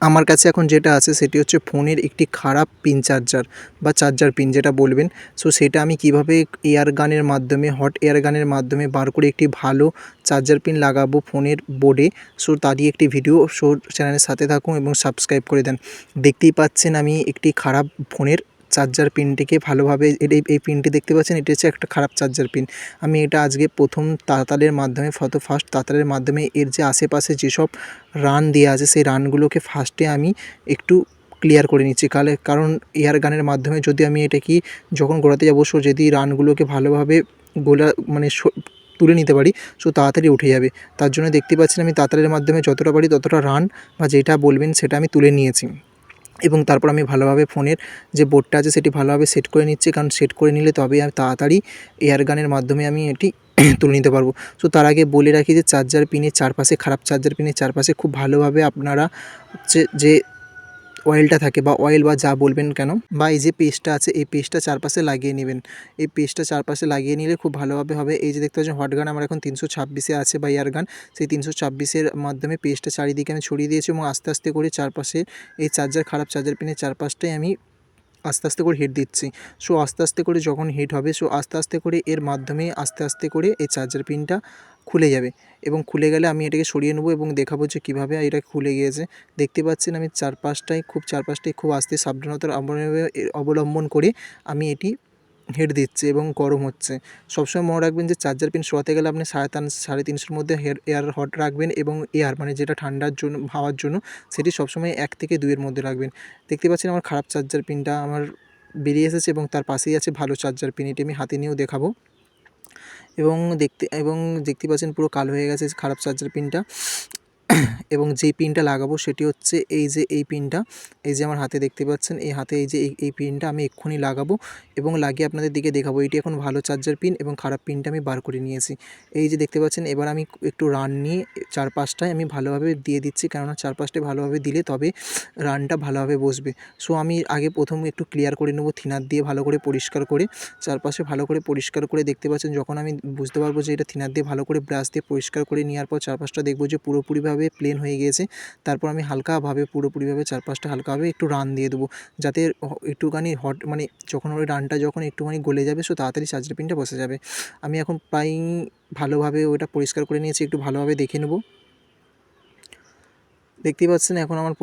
আমার কাছে এখন যেটা আছে সেটি হচ্ছে ফোনের একটি খারাপ পিন চার্জার বা চার্জার পিন যেটা বলবেন। সো সেটা আমি কিভাবে এয়ার গানের মাধ্যমে হট এয়ার গানের মাধ্যমে বার করে একটি ভালো চার্জার পিন লাগাবো ফোনের বোর্ডে। সো তারই একটি ভিডিও। সো চ্যানেলের সাথে থাকুন এবং সাবস্ক্রাইব করে দেন। দেখতেই পাচ্ছেন আমি একটি খারাপ ফোনের চার্জার পিনটিকে ভালোভাবে এই পিনটি দেখতে পাচ্ছেন, এটি হচ্ছে একটা খারাপ চার্জার পিন। আমি এটা আজকে প্রথম তাতালের মাধ্যমে ফার্স্ট তাতালের মাধ্যমে এর যে আশেপাশে যেসব রান দেওয়া আছে সেই রানগুলোকে ফার্স্টে আমি একটু ক্লিয়ার করে নিচ্ছি। কারণ এয়ার গানের মাধ্যমে যদি আমি এটা কি যখন গোড়াতে যাবো, সো যদি রানগুলোকে ভালোভাবে গোলা মানে তুলে নিতে পারি, সো তাড়াতাড়ি উঠে যাবে। তার জন্য দেখতে পাচ্ছেন আমি তাতালের মাধ্যমে যতটা পারি ততটা রান বা যেটা বলবেন সেটা আমি তুলে নিয়েছি। এবং তারপর আমি ভালোভাবে ফোনের যে বোর্ডটা আছে সেটি ভালোভাবে সেট করে নিচ্ছি, কারণ সেট করে নিলে তবেই আমি তাড়াতাড়ি এয়ার গানের মাধ্যমে আমি এটি তুলে নিতে পারবো। সো তার আগে বলে রাখি যে চার্জার পিনের চারপাশে, খারাপ চার্জার পিনের চারপাশে খুব ভালোভাবে আপনারা হচ্ছে যে অয়েলটা থাকে বা অয়েল বা যা বলবেন কেন বা এই যে পেস্টটা আছে এই পেস্টটা চারপাশে লাগিয়ে নেবেন। এই পেস্টটা চারপাশে লাগিয়ে নিলে খুব ভালোভাবে হবে। এই যে দেখতে পাচ্ছেন হট গান আমার এখন 326-এ আছে বা এয়ার গান, সেই 326-এর মাধ্যমে পেস্টটা চারিদিকে আমি ছড়িয়ে দিয়েছি এবং আস্তে আস্তে করে চারপাশে এই খারাপ চার্জার পিনের চারপাশটাই আমি আস্তে আস্তে করে হিট দিচ্ছি। সো আস্তে আস্তে করে যখন হিট হবে, সো আস্তে আস্তে করে এর মাধ্যমে আস্তে আস্তে করে এই চার্জার পিনটা খুলে যাবে এবং খুলে গেলে আমি এটাকে সরিয়ে নেবো এবং দেখাবো যে কীভাবে এটা খুলে গিয়েছে। দেখতে পাচ্ছেন আমি চারপাশটাই খুব আস্তে সাবধানতার অবলম্বন করে আমি এটি হিট দিচ্ছি এবং গরম হচ্ছে। সবসময় মনে রাখবেন যে চার্জার পিন সরাতে গেলে আপনি 350-এর মধ্যে এয়ার হট রাখবেন এবং এয়ার মানে যেটা ঠান্ডার জন্য হাওয়ার জন্য সেটি সবসময় 1 থেকে 2 এর মধ্যে রাখবেন। দেখতে পাচ্ছেন আমার খারাপ চার্জার পিনটা আমার বেরিয়ে এসেছে এবং তার পাশেই আছে ভালো চার্জার পিন। এটি আমি হাতে নিয়েও দেখাবো এবং দেখতে পাচ্ছেন পুরো কালো হয়ে গেছে খারাপ চার্জার পিনটা। এবং যেই পিনটা লাগাবো সেটি হচ্ছে এই পিনটা, এই যে আমার হাতে দেখতে পাচ্ছেন, এই হাতে এই পিনটা আমি এক্ষুনি লাগাবো এবং লাগিয়ে আপনাদের দিকে দেখাবো। এটি এখন ভালো চার্জার পিন এবং খারাপ পিনটা আমি বার করে নিয়েছি। এই যে দেখতে পাচ্ছেন, এবার আমি একটু রান নিয়ে চারপাশটায় আমি ভালোভাবে দিয়ে দিচ্ছি, কেননা চারপাশটায় ভালোভাবে দিলে তবে রানটা ভালোভাবে বসবে। সো আমি আগে প্রথম একটু ক্লিয়ার করে নেবো থিনার দিয়ে ভালো করে পরিষ্কার করে, চারপাশে ভালো করে পরিষ্কার করে। দেখতে পাচ্ছেন যখন আমি বুঝতে পারবো যে এটা থিনার দিয়ে ভালো করে ব্রাশ দিয়ে পরিষ্কার করে নেওয়ার পর চারপাশটা দেখবো যে পুরোপুরিভাবে প্লেন হয়ে গিয়েছে। তারপর আমি হালকাভাবে পুরোপুরিভাবে চারপাশটা হালকাভাবে একটু রান দিয়ে দেবো, যাতে একটুখানি হট মানে যখন ওই রানটা যখন একটুখানি গলে যাবে, সো তাড়াতাড়ি চার্জার পিনটা বসে যাবে। আমি এখন প্রায় ভালোভাবে ওটা পরিষ্কার করে নিয়েছি, একটু ভালোভাবে দেখে নেবো। দেখতেই পাচ্ছেন এখন আমার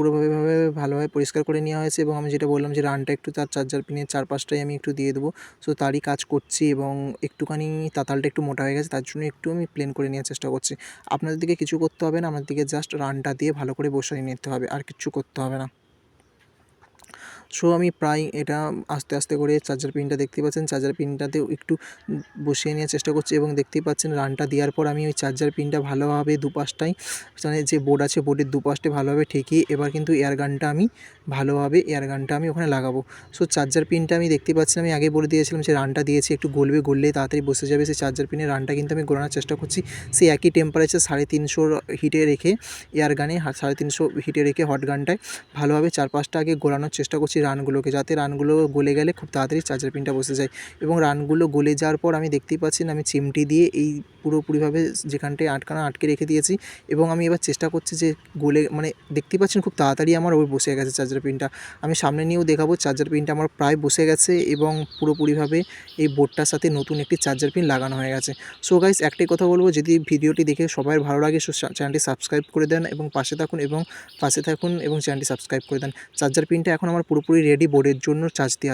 ভালোভাবে পরিষ্কার করে নেওয়া হয়েছে এবং আমি যেটা বললাম যে রানটা একটু তার চার্জার পিনের চারপাশটায় আমি একটু দিয়ে দেবো। সো তারই কাজ করছি এবং একটুখানি তাতালটা একটু মোটা হয়ে গেছে, তার জন্য একটু আমি প্লেন করে নেওয়ার চেষ্টা করছি। আপনাদের দিকে কিছু করতে হবে না, আপনাদের দিকে জাস্ট রানটা দিয়ে ভালো করে বসিয়ে নিতে হবে, আর কিচ্ছু করতে হবে না। সো আমি প্রায় এটা আস্তে আস্তে করে চার্জার পিনটা দেখতে পাচ্ছেন চার্জার পিনটাতেও একটু বসিয়ে নেওয়ার চেষ্টা করছি এবং দেখতেই পাচ্ছেন রানটা দেওয়ার পর আমি ওই চার্জার পিনটা ভালোভাবে দুপাশটাই মানে যে বোর্ড আছে বোর্ডের দুপাশটা ভালোভাবে ঠেকিয়ে এবার কিন্তু এয়ার গানটা আমি ওখানে লাগাবো। সো চার্জার পিনটা আমি দেখতে পাচ্ছেন, আমি আগে বলে দিয়েছিলাম যে রানটা দিয়েছি একটু গললেই তাড়াতাড়ি বসে যাবে। সেই চার্জার পিনের রানটা কিন্তু আমি ঘোরানোর চেষ্টা করছি সেই একই টেম্পারেচার 350 হিটে রেখে এয়ার গানে 350 হিটে রেখে হট গানটায় ভালোভাবে চারপাশটা আগে গোলানোর চেষ্টা করছি রানগুলোকে, যাতে রানগুলো গলে গেলে খুব তাড়াতাড়ি চার্জার পিনটা বসে যায়। এবং রানগুলো গলে যাওয়ার পর আমি দেখতেই পাচ্ছেন আমি চিমটি দিয়ে এই পুরোপুরিভাবে যেখানটায় আটকে রেখে দিয়েছি এবং আমি এবার চেষ্টা করছি যে মানে দেখতেই পাচ্ছেন খুব তাড়াতাড়ি আমার ওই বসে গেছে চার্জার পিনটা। আমি সামনে নিয়েও দেখাবো চার্জার পিনটা আমার প্রায় বসে গেছে এবং পুরোপুরিভাবে এই বোর্ডটার সাথে নতুন একটি চার্জার পিন লাগানো হয়ে গেছে। সো গাইস, একটাই কথা বলবো, যদি ভিডিওটি দেখে সবাই ভালো লাগে সো চ্যানেলটি সাবস্ক্রাইব করে দেন এবং পাশে থাকুন এবং চ্যানেলটি সাবস্ক্রাইব করে দেন। চার্জার পিনটা এখন আমার পুরোপুরি রেডি বোর্ডের জন্য চার্জ দেওয়া।